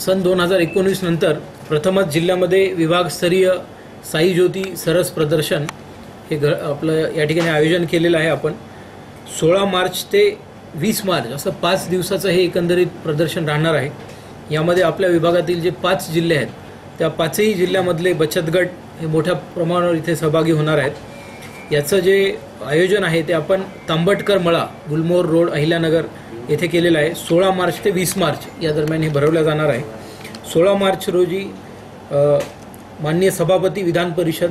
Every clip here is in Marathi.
सन 2019 नंतर प्रथमच जिल्ह्यामध्ये विभागस्तरीय साई ज्योती सरस प्रदर्शन हे आपलं या ठिकाणी आयोजन केलेलं आहे। आपण 16 मार्च ते 20 मार्च असं 5 दिवसाचं हे एकंदरीत प्रदर्शन राहणार आहे। यामध्ये आपल्या विभागातील जे 5 जिल्हे आहेत त्या 5ही जिल्ह्यामधले बचत गट हे मोठ्या प्रमाणावर इथे सहभागी होणार आहेत। याचं जे आयोजन आहे ते आपण तांबटकर मळा गुलमोहर रोड अहिल्यानगर येथे केलेलं आहे। 16 मार्च ते 20 मार्च या दरम्यान हे भरवलं जाणार आहे। 16 मार्च रोजी माननीय सभापती विधान परिषद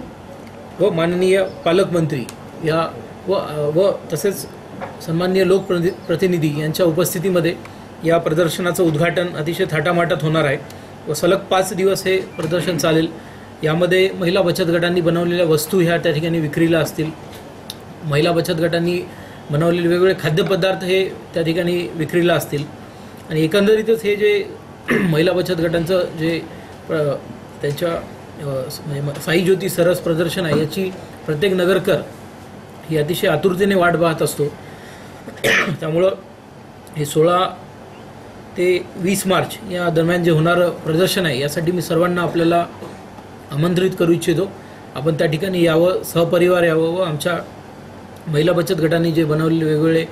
व माननीय पालकमंत्री या व तसेच सन्माननीय लोकप्रतिनिधी यांच्या उपस्थितीमध्ये या प्रदर्शनाचं उद्घाटन अतिशय थाटामाटात होणार आहे व सलग 5 दिवस हे प्रदर्शन चालेल। यामध्ये महिला बचत गटांनी बनवलेल्या वस्तू ह्या त्या ठिकाणी विक्रीला असतील। महिला बचत गटांनी बनवलेले वेगवेगळे खाद्यपदार्थ हे त्या ठिकाणी विक्रीला असतील आणि एकंदरीतच हे जे महिला बचत गटांचं जे त्यांच्या साई ज्योती सरस प्रदर्शन आहे याची प्रत्येक नगरकर ही अतिशय आतुरतेने वाट पाहत असतो। त्यामुळं हे 16 ते 20 मार्च या दरम्यान जे होणारं प्रदर्शन आहे यासाठी मी सर्वांना आपल्याला आमंत्रित करू इच्छितो। आपण त्या ठिकाणी यावं, सहपरिवार यावं व आमच्या महिला बचत गटांनी जे बनवलेले वेगवेगळे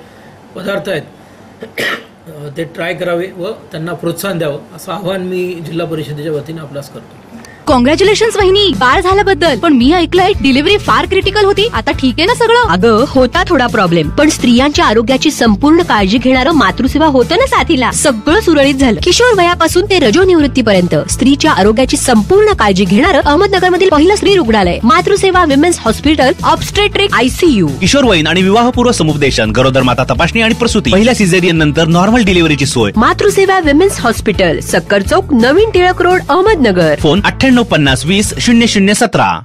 पदार्थ आहेत ते ट्राय करावे व त्यांना प्रोत्साहन द्यावं असं आवाहन मी जिल्हा परिषदेच्या वतीने आपल्यास करतो। कॉंग्रॅच्युलेशन्स वहिनी, बाळ झाल्याबद्दल। पण मी ऐकलंय डिलिव्हरी फार क्रिटिकल होती। आता ठीक आहे ना सगळं? अगं होता थोडा प्रॉब्लेम, पण स्त्रियांच्या आरोग्याची संपूर्ण काळजी घेणारं मातृसेवा होतं ना साथीला। सगळं सुरळीत झालं। किशोर वयापासून ते रजोनिवृत्तीपर्यंत स्त्रीच्या आरोग्याची संपूर्ण काळजी घेणारं अहमदनगरमधील पहिलं स्त्री रुग्णालय Matruseva women's hospital obstetric ICU। किशोरवयीन आणि विवाहपूर्व समुपदेशन, गरोदर माता तपासणी आणि प्रसूती, पहिल्या सिझेरियन नंतर नॉर्मल डिलिव्हरीची सोय। मातृसेवा विमेन्स हॉस्पिटल, सक्कर चौक, नवीन टिळक रोड, अहमदनगर। फोन 9850 20 0017।